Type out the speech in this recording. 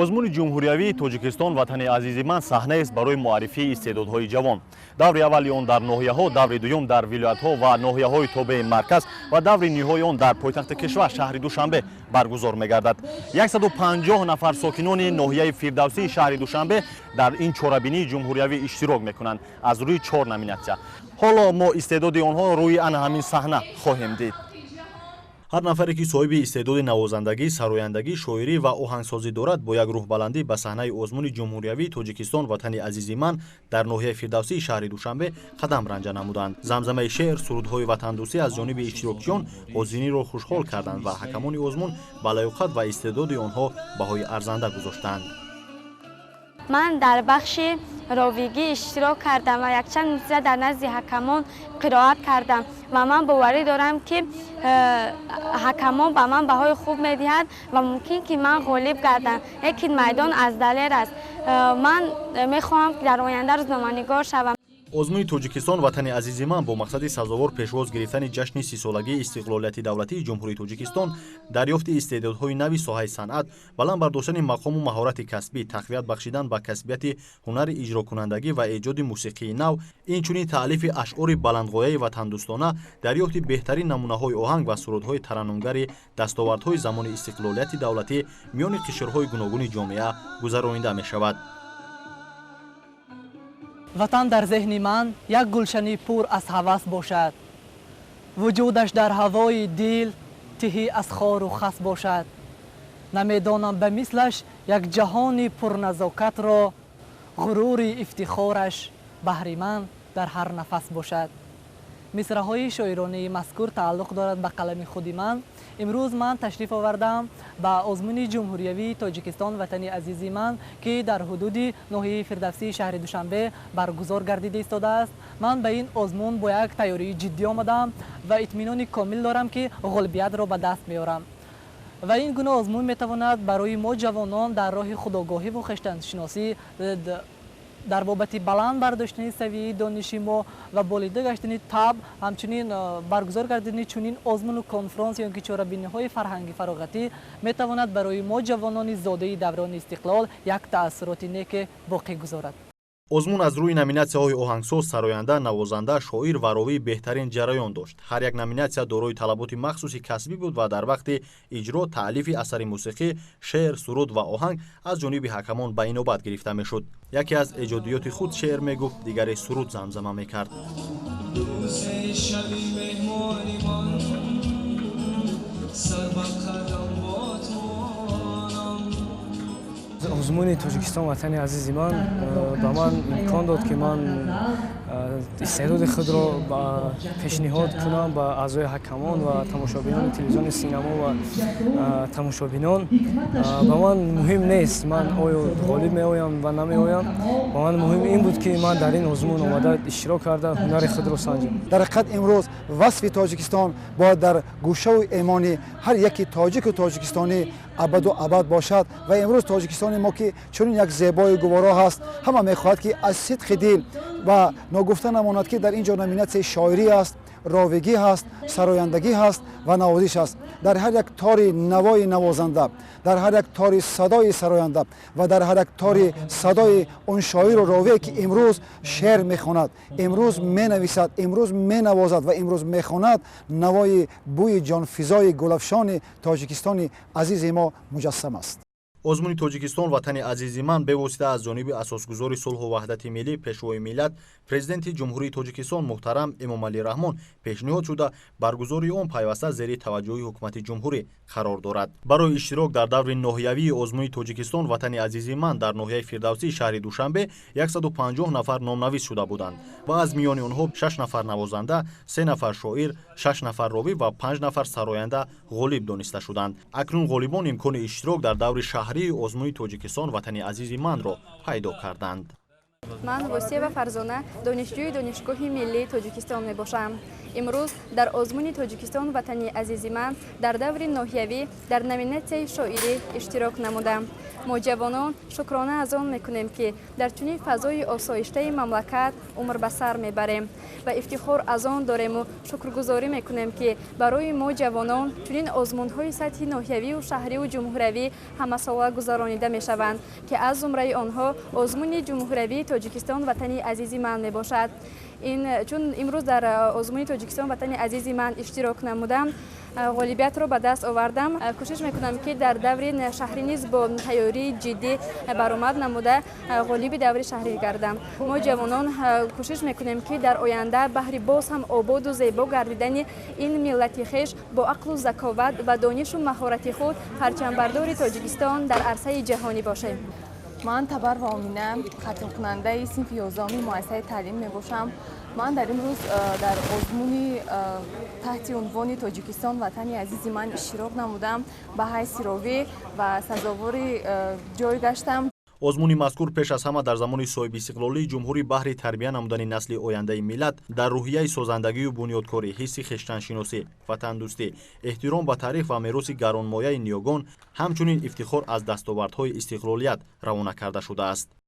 озмуни ҷумҳуриявии Тоҷикистон ватани азизи ман саҳнаест барои муаррифии истеъдодҳои ҷавон. Даври аввали он дар ноҳияҳо, даври дуюм дар вилоятҳо ва ноҳияҳои тобеи марказ ва даври ниҳои он дар пойтахти кишвар шаҳри Душанбе баргузор мегардад. 150 нафар сокинони ноҳияи фирдавсии шаҳри Душанбе дар ин чорабинии ҷумҳуриявӣ иштирок мекунанд аз рӯи 4 номинатсия. Ҳоло мо истеъдоди онҳо рӯи ана ҳамин саҳна хоҳем дид. ҳар нафаре ки соҳиби истеъдоди навозандагӣ, сарояндагӣ, шоирӣ ва оҳангсозӣ дорад, бо як рӯҳбаландӣ ба саҳнаи озмуни ҷумҳуриявии Тоҷикистон ватани азизи ман дар ноҳияи фирдавсии шаҳри Душанбе қадам ранҷа намуданд. Замзамаи шеър, сурудҳои ватандӯстӣ аз ҷониби иштирокчиён ҳозиринро хушҳол карданд ва ҳакамони озмун ба лаёқат ва истеъдоди онҳо баҳои арзанда гузоштанд. من در بخش راویگی اشتراک کردم و یک چند موسیقی در نزد حکمان قرائت کردم و من باوری دارم که حکمان به من بهای خوب میدهند و ممکن که من غالب گردم. یکی میدان از دلیر است. من میخواهم که در آینده روزنامه‌نگار شوم. озмуни Тоҷикистон ватани азизи ман бо мақсади сазовор пешвоз гирифтани ҷашни 30-солагии истиқлолияти давлатии ҷумҳурии Тоҷикистон, дарёфти истеъдодҳои нави соҳаи санъат, баланд бардоштани мақому маҳорати касбӣ, тақвият бахшидан ба касбияти ҳунари иҷрокунандагӣ ва эҷоди мусиқии нав, инчунин таълифи ашъори баландғояи ватандӯстона, дарёфти беҳтарин намунаҳои оҳанг ва сурудҳои тараннумгари дастовардҳои замони истиқлолияти давлатӣ миёни қишрҳои гуногуни ҷомеа гузаронида мешавад. ватан дар зеҳни ман як гулшани пур аз ҳавас бошад. вуҷудаш дар ҳавои дил тиҳӣ аз хору хас бошад. намедонам ба мислаш як ҷаҳони пурназокатро, ғурури ифтихораш баҳри ман дар ҳар нафас бошад. мисраҳои шоиронии мазкур тааллуқ дорад ба қалами худи ман. имрӯз ман ташриф овардам ба озмуни ҷумҳуриявии Тоҷикистон ватани азизи ман, ки дар ҳудуди ноҳияи фирдавсии шаҳри Душанбе баргузор гардида истодааст. ман ба ин озмун бо як тайёрии ҷиддӣ омадам ва итминони комил дорам, ки ғолибиятро ба даст меорам. ва ин гуна озмун метавонад барои мо ҷавонон дар роҳи худогоҳиву хештаншиносӣ дар бобати баланд бардоштани савияи дониши мо ва болида гаштани таб, ҳамчунин баргузор кардани чунин озмуну конфронс ё ки чорабиниҳои фарҳанги фароғатӣ метавонад барои мо ҷавонони зодаи даврони истиқлол як таъссуроти неке боқӣ гузорад. озмун аз рӯи номинатсияҳои оҳангсоз, сароянда, навозанда, шоир ва ровӣ беҳтарин ҷараён дошт. ҳар як номинатсия дорои талаботи махсуси касбӣ буд ва дар вақти иҷро таълифи асари мусиқӣ, шеър, суруд ва оҳанг аз ҷониби ҳакамон ба инобат гирифта мешуд. яке аз эҷодиёти худ шеър мегуфт, дигаре суруд замзама мекард. озмуни Тоҷикистон ватани азизи ман ба ман имкон дод, ки ман истеъдоди худро пешниҳод кунам ба аъзои ҳакамон ва тамошобинони телевизиони синемо ва тамошобинон. ба ман муҳим нест ман оё ғолиб меоям ва намеоям. ба ман муҳим ин буд, ки ман дар ин озмун омада иштирок карда ҳунари худро санҷам. дар ҳақиқат имрӯз васфи Тоҷикистон бояд дар гӯшаву эмони ҳар яки тоҷику тоҷикистонӣ абаду абад бошад ва имрӯз тоҷикистони мо ки чунин як зебои гуворо ҳаст, ҳама мехоҳад ки аз сидқи дил ва ногуфта намонад, ки дар ин ҷо номинатсияи шоирӣ ҳаст, ровигӣ ҳаст, сарояндагӣ ҳаст ва навозиш ҳаст. дар ҳар як тори навои навозанда, дар ҳар як тори садои сароянда ва дар ҳар як тори садои он шоиру ровие ки имрӯз шеър мехонад, имрӯз менависад, имрӯз менавозад ва имрӯз мехонад, навои бӯи ҷонфизои гулафшони Тоҷикистони азизи мо муҷассам аст. озмуни Тоҷикистон ватани азизи ман бевосита аз ҷониби асосгузори сулҳу ваҳдати миллӣ, пешвои миллат, президенти ҷумҳурии Тоҷикистон муҳтарам Эмомалӣ Раҳмон пешниҳод шуда баргузори он пайваста зери таваҷҷӯҳи ҳукумати ҷумҳурӣ қарор дорад. барои иштирок дар даври ноҳиявии озмуни Тоҷикистон ватани азизи ман дар ноҳияи фирдавсии шаҳри Душанбе 150 нафар номнавис шуда буданд ва аз миёни онҳо 6 нафар навозанда, 3 нафар шоир, 6 нафар ровӣ ва 5 нафар сароянда ғолиб дониста шуданд. акнун ғолибон имкони иштирок дар даври шаҳрии озмуни Тоҷикистон ватани азизи манро пайдо карданд. من وسیع و فرزانه دانشجوی دانشگاه ملی تاجیکستان میباشم. امروز در آزمون تاجیکستان وطنی عزیز من در دور ناحیوی در نوینت شاعری اشتراک نمودم. ما جوانان شکرانه از آن میکنیم که در چنین فضای آسایشته مملکت عمر به سر میبریم و افتخار از آن داریم و شکرگزاری میکنیم که برای ما جوانان چنین آزمون‌های سطحی ناحیوی و شهری و جمهوری همه ساله گذرانیده میشوند که از زمره آنها آزمون جمهوری تاجیکستان وطنی عزیز من میباشد. چون امروز در آزمون تاجیکستان وطنی عزیز من اشتراک نمودم، غالبیت رو به دست آوردم. کوشش میکنم که در دور شهری نیز با تیاری جدی برآمد نموده غالب دور شهری گردم. ما جوانان کوشش میکنیم که در آینده بهر باز هم آباد و زیبا گردیدن این ملت خویش با عقل و ذکاوت و دانش و مهارت خود پرچمبردار تاجیکستان در عرصه جهانی باشیم. من تبر و آمینه ختم کننده صنف 11 مؤسسه تعلیم می باشم. من در امروز در آزمون تحت عنوان تاجیکستان وطنی عزیز من اشتراک نمودم. به حیث راوی و سزاوار جای گشتم. آزمون مذکور پیش از همه در زمان صاحب استقلالی جمهوری بهر تربیت نمودن نسل آینده ملت در روحیه سازندگی و بنیادکاری، حس خویشتن‌شناسی، وطن دوستی، احترام به تاریخ و میراث گرانمایه نیاگان، همچنین افتخار از دستاوردهای استقلالیت روانه کرده شده است.